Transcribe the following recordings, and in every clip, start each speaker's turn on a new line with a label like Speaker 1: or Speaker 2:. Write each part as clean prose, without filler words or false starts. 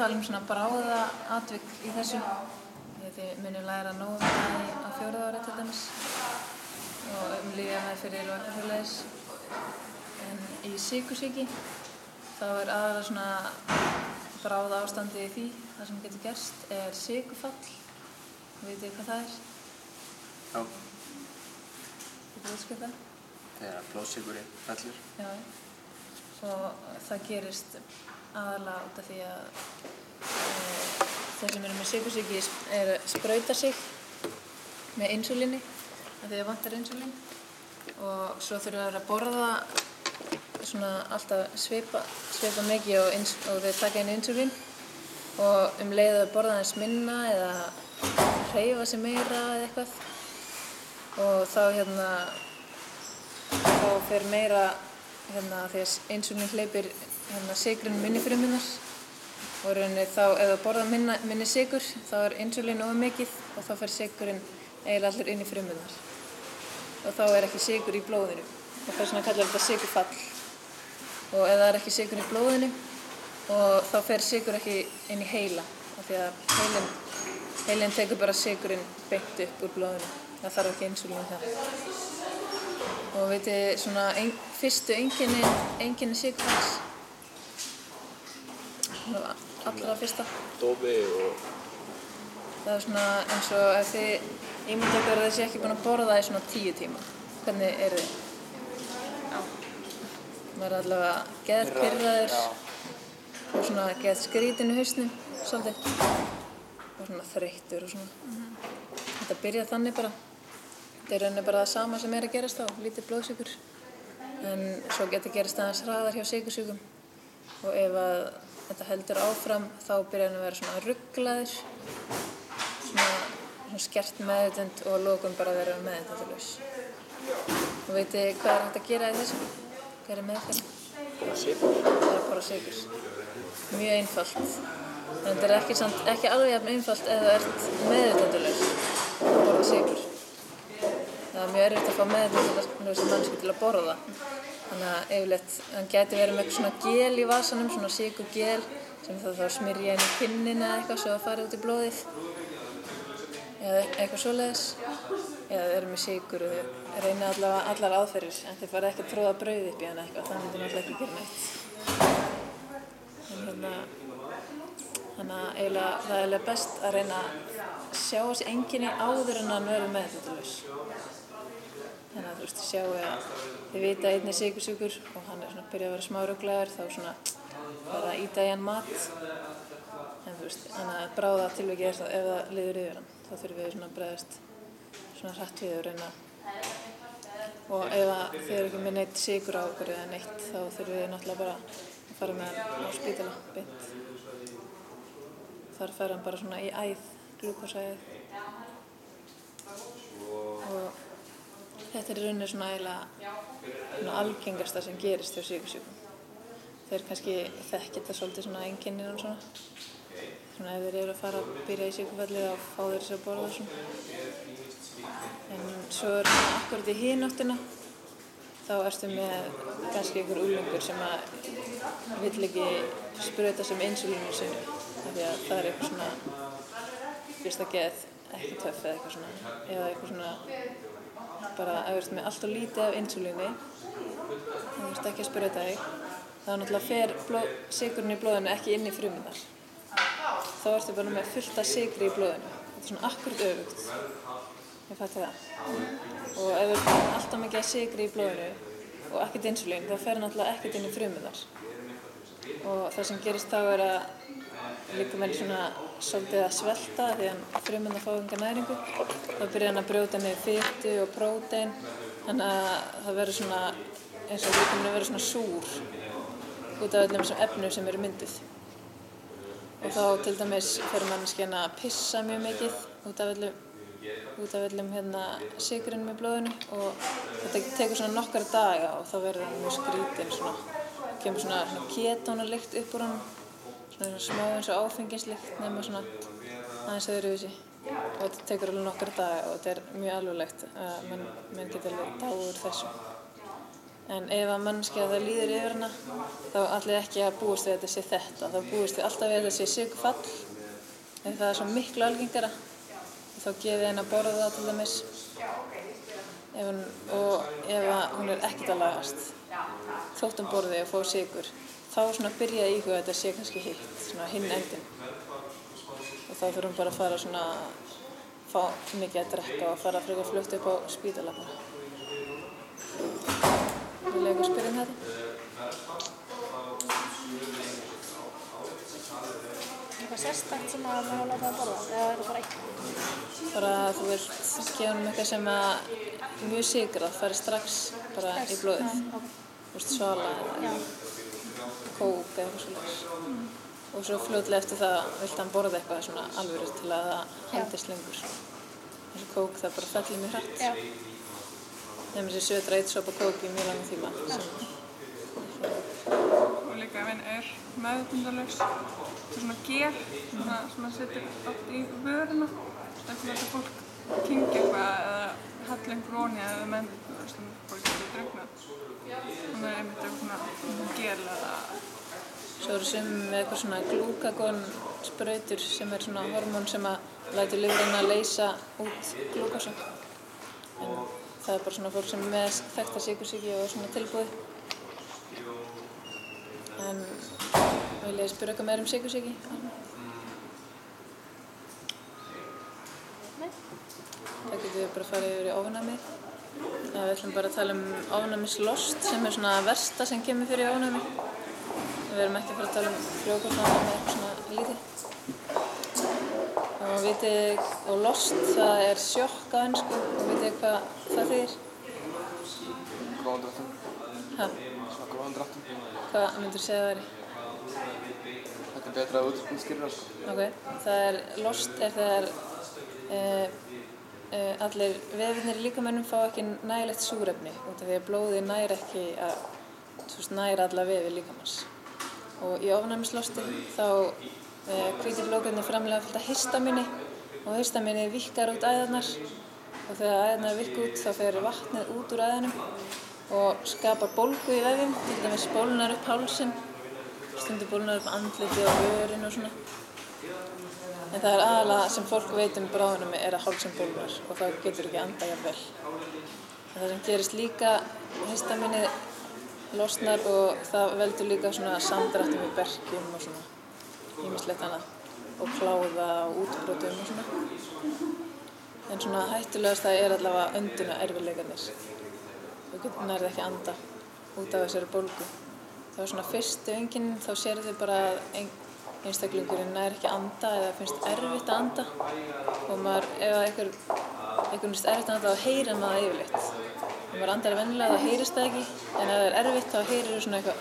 Speaker 1: tala svona bráðaatvik í þessu. Þið munið læra nóg á 4. ári til dæmis og lyfjameðferðir og eitthvað svoleiðis. En í sykursýki þá aðalega svona bráðaástandið í því. Það sem getur gerst sykurfall. Vitið þið hvað það er?
Speaker 2: Já.
Speaker 1: Getur útskýrt það?
Speaker 2: Þegar blóðsykurinn fellur.
Speaker 1: Já. Og það gerist aðalega út af því að þeir sem eru með sykursýki sprauta sig með insúlíni af því að vantar insúlín og svo þurfa þeir að borða svona alltaf svipa mikið og þeir taka inn insúlín og leið að borða aðeins minna eða hreyfa sig meira eða eitthvað og þá fer meira því að insúlín hleypir sykrunum inn í frumurnar og í rauninni þá ef þú borðar minni sykur þá insúlín of mikið og þá fer sykurinn eiginlega allur inn í frumurnar og þá ekki sykur í blóðinu og þess vegna kallar þetta sykurfall og ef það ekki sykur í blóðinu og þá fer sykur ekki inn í heila af því að heilinn tekur bara sykurinn beint upp úr blóðinu það þarf ekki insúlín það og vitið svona fyrstu einkenni sykurfalls allra fyrsta.
Speaker 2: Dofi og...
Speaker 1: Það svona eins og ef þið ímyndið ykkur að þið sé ekki búin að borða í svona 10 tíma. Hvernig þið? Já. Maður allavega geðpirraður og svona geðskrýtinn í hausnum, svolítið. Og svona þreyttur og svona. Þetta byrjar þannig bara. Þetta rauninni bara það sama sem að gerast þá, lítið blóðsykur. En svo getur gerist aðeins hraðar hjá sykursjúkum. Og ef að þetta heldur áfram þá byrjar hann að vera svona rugglaður, svona skert meðvitund og að lokum bara að vera meðvitundalaus. Og vitið hvað hægt að gera í þessu? Hvað meðferð?
Speaker 2: Bara sykur.
Speaker 1: Það bara sykur. Mjög einfalt. En þetta ekki alveg jafn einfalt ef þú ert meðvitundalaus að borða sykur. Það mjög erfitt að fá meðvitundalausa manneskju til að borða. Þannig að yfirleitt, hann gæti verið með svona gel í vasanum, svona sykurgel sem þá smyrja inn í kinnina eða eitthvað svo að fara út í blóðið eða eitthvað svoleiðis eða þeir eru með sykur og þeir reyna allar aðferðir en þeir fara ekki að tróða brauð upp í hann eitthvað, það myndi náttúrulega ekki gera neitt. Þannig að eiginlega það er best að reyna að sjá þessi einkenni áður en hann verður meðvitundalaus. Þannig að sjáu að þið vita að einn sykursjúkur og hann svona byrjað að vera smá ruglaður þá svona fara að ýta í hann mat. En þannig að bráða tilvikið ef það liður yfir hann. Þá þurfum við svona að bregðast svona hratt við og reyna. Og ef þið eru ekki með neitt sykur á okkur eða neitt þá þurfum við náttúrulega bara að fara með hann á spítala beint. Þar fer hann bara svona í æð, glúkósaæð. Og þetta í rauninni svona eiginlega algengasta sem gerist hjá sykursjúkum. Þeir kannski þekkja þetta svolítið svona einkennin og svona. Svona ef þeir eru að fara að byrja í sykurfalli þá fá þeir sér að borða og svona. En svo svona akkurat í hin áttina þá ertu með kannski einhver unglingur sem vill ekki sprauta sig með insúlínu sínu. Því að það eitthvað svona fyrsta geð ekki töff eða eitthvað svona. Eða eitthvað svona bara ef þú ert með allt og lítið af insúlíni og þú ert ekki að sprauta þig þá náttúrulega fer sykurinn í blóðinu ekki inn í frumurnar. Þá ertu bara með fullt af sykri í blóðinu. Þetta svona akkurat öfugt. Ég fætti það. Og ef þú ert með alltaf mikið af sykri í blóðinu og ekkert insúlín þá fer náttúrulega ekkert inn í frumurnar. Og það sem gerist þá að líkaminn svona svolítið að svelta því að frumurnar fá enga næringu. Þá byrjar hann að brjóta niður fitu og prótein þannig að það verður svona eins og líkaminn verður svona súr út af öllum þessum efnum sem eru mynduð. Og þá til dæmis fer manneskjan að pissa mjög mikið út af öllum sykurinn í blóðinu og þetta tekur svona nokkra daga og þá verður hann mjög skrítinn svona kemur svona ketónalykt upp úr honum. Svona smá eins og áfengislykt nema svona aðeins öðruvísi og þetta tekur alveg nokkra daga og þetta er mjög alvarlegt að menn geta alveg dáið úr þessu. En ef að manneskja það líður yfir hana, þá ætli ekki að búast við að þetta sé þetta. Þá búist við alltaf við að þetta sé sykurfall, en það er svo miklu algengara. Þá gefið henni að borða það til dæmis. Ef hún er ekkert að lagast, þótt hún borði og fá sykur, þá svona byrja að íhuga að þetta sé kannski hitt, svona hinn endinn. Og þá þurfum bara að fara svona, fá mikið að drekka og fara frekar fljótt upp á spítala bara. Vil ég spyrja þetta?
Speaker 3: Eitthvað sérstakt sem að maður láta að borða, eða er það bara eitthvað?
Speaker 1: Bara að þú vilt gefa honum eitthvað sem að mjög sykrað fari strax bara í blóðið. Þú veist, svala eða kók eða eitthvað svoleiðis. Og svo fljótlega eftir það vilt hann borða eitthvað svona alvöru til að það haldist lengur. Þessi kók það bara fellir mjög hratt. Nefnir sér södra eitt sopa kók í mjög langan tíma.
Speaker 4: Og líka ef einn er meðvitundarlaus, það er svona gel sem maður setur oft í vöruna. Eftir að fólk kyngja eitthvað eða hella einhver ofan í eða meðvitundarlaus, þannig að fólk getur drukknað. Þannig er einmitt eitthvað svona gel eða...
Speaker 1: Svo eru sumir með eitthvað svona glúkagonsprautur sem er svona hormón sem að lætur lifrina að leysa út glúkósa. En það er bara svona fólk sem er með þekkta sykursýki og svona tilbúið. En vil ég spyrja eitthvað meira sykursýki?
Speaker 3: Nei.
Speaker 1: Það getum við bara að fara yfir í ofnæmi. Við ætlum bara að tala ofnæmislost sem er svona versta sem kemur fyrir ofnæmi. Við erum ekki að fara að tala frjókornaofnæmi eða eitthvað svona lítið. Og vitið, og lost, það er sjokk á ensku og vitið hvað það þýðir?
Speaker 2: Gróðan dráttum.
Speaker 1: Hæ?
Speaker 2: Svona gróðan dráttum.
Speaker 1: Hvað myndirðu segja það væri?
Speaker 2: Þetta er betra að útskýra það, sko.
Speaker 1: Ok, það er lost er þegar allir vefirnir í líkamannum fá ekki nægilegt súrefni út af því að blóðið nær ekki nær alla vefi líkamanns. Og í ofnæmislosti þá hvítir blóðkornin framleiða fullt af histamíni og histamíni víkkar út æðarnar og þegar æðarnar virka út þá fer vatnið út úr æðunum og skapar bólgu í vefjum, til dæmis bólgnar upp hálsinn, stundum bólgnar upp andlitið og vörin og svona. En það er aðalega sem fólk veit bráðnæmi er að hálsinn bólgnar og þá getur ekki andað jafnvel. En það sem gerist líka, histamínið losnar og það veldur líka svona samdrættum í berkjum og svona ýmislegt annað og kláða og útbrotum og svona. En svona hættulegast það er allavega öndunarerfiðleikarnir. Þú nærð ekki að anda út af þessari bólgu. Það er svona fyrstu einkennin, þá sérðu bara að einstaklingurinn nær ekki að anda eða finnst erfitt að anda og ef einhvern finnst erfitt að anda þá heyrir maður það yfirleitt. Ef maður andar venjulega þá heyrist það ekki en ef það er erfitt þá heyrir svona eitthvað.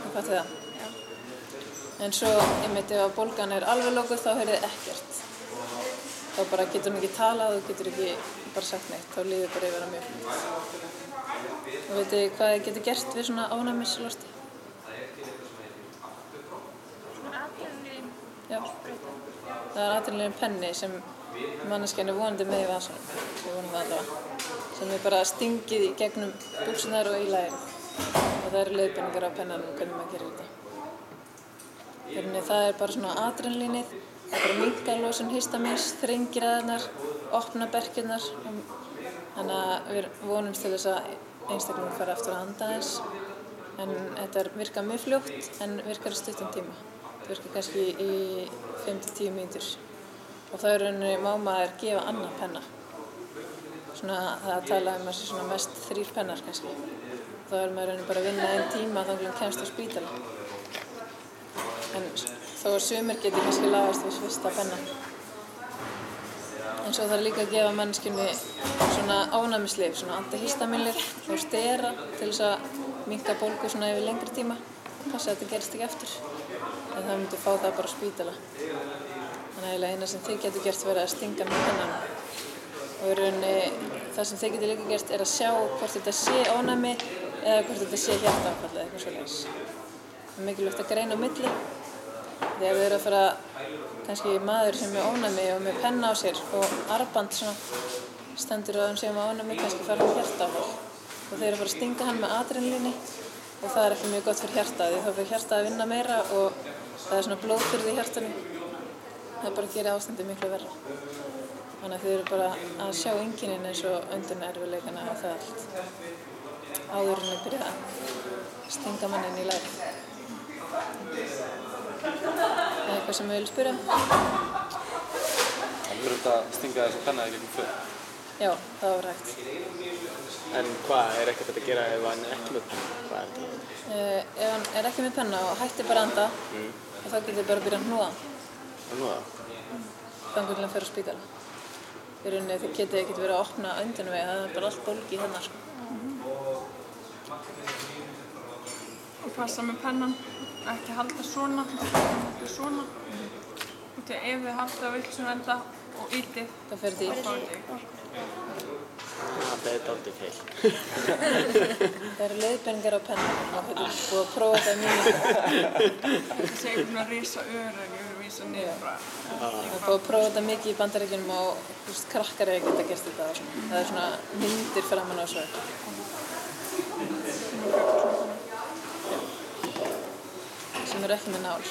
Speaker 1: Hvað er það? En svo einmitt ef bólgan er alveg lokuð þá heyrið ekkert. Þá bara getur hún ekki talað og getur ekki bara sagt neitt, þá líður bara yfir að mjög. Og veitu hvað getur gert við svona ofnæmislosti?
Speaker 3: Svona adrenalín.
Speaker 1: Já, það er adrenalín penni sem manneskjan er vonandi með í vasanum, við vonum það allavega, sem er bara stingið í gegnum buxurnar og í lærið. Og það eru leiðbeiningar á pennanum hvernig maður gerir þetta. Það er bara svona adrenalínið, það er bara minnka losun histamíns, þrengir æðarnar, opna berkjurnar. Þannig að við vonumst til þess að einstaklingur fari aftur að anda aðeins. En þetta virkar mjög fljótt en virkar í stuttum tíma. Þetta virkar kannski í 5-10 mínútur. Og þá er rauninni má maður gefa annan penna. Svona það tala að sé svona mest 3 pennar kannski. Þá er maður rauninni bara að vinna einn tíma þangað til kemst á spítala. En þó að sumir geti kannski lagast við fyrsta penna. En svo þarf líka að gefa manneskjunni svona ofnæmislyf, svona antihistamínlyf og stera til þess að minnka bólgu svona yfir lengri tíma. Passa að þetta gerist ekki aftur. En það myndi fá það bara á spítala. Þannig að eina sem þið getur gert verið að stinga með pennanum. Og í rauninni það sem þið getur líka gert er að sjá hvort þetta sé ofnæmi eða hvort þetta sé hjartaáfall eða eitthvað svoleiðis. Það er mikilvægt að greina á milli. Þegar þið eru að fara, kannski maður sem er ofnæmi og með penna á sér og armband svona stendur að hann sé með ofnæmi, kannski fara með hjartaáfall. Þú og þeir eru að fara að stinga hann með adrenalíni og það er ekki mjög gott fyrir hjartað því þá fyrir hjartað að vinna meira og það er svona blóðþurrð í hjartanu. Það bara gerir ástandið miklu verra. Þannig að þið eru bara að sjá einkennin eins og öndunarerfiðleikana og það allt áður en þið byrja að stinga mannin í lærið. Það er eitthvað sem við viljum spyrja um.
Speaker 2: Það verður þetta að stinga þessu pennaði gegnum föt?
Speaker 1: Já, það var hægt.
Speaker 5: En hvað er ekkert að gera ef hann er ekki með penna? Hvað er þetta?
Speaker 1: Ef hann er ekki með penna og hættir bara að anda og þá getur þið bara að byrja að hnúa hann.
Speaker 5: Og nú það?
Speaker 1: Þangað til hann fer á spítala. Í rauninni þið getið ekkert verið að opna öndunarvegi, það er bara allt bólgi hérna sko.
Speaker 4: Og passa með pennan, ekki halda svona, halda svona. Út í að ef þið halda á vilsum enda og ítið,
Speaker 1: Það fer því.
Speaker 4: þá fáið þig.
Speaker 5: Það er dálítið feil.
Speaker 1: Það eru leiðbeiningar á pennanum og þetta er búið að prófa þetta í mínum.
Speaker 4: Það sé einhvern veginn að risa ören yfir vísa niður bara.
Speaker 1: Það er búið að prófa þetta mikið í Bandaríkjunum og krakkar eiga geta gert þetta og svona. Það er svona myndir framan á svo. Sem eru ekki með nál.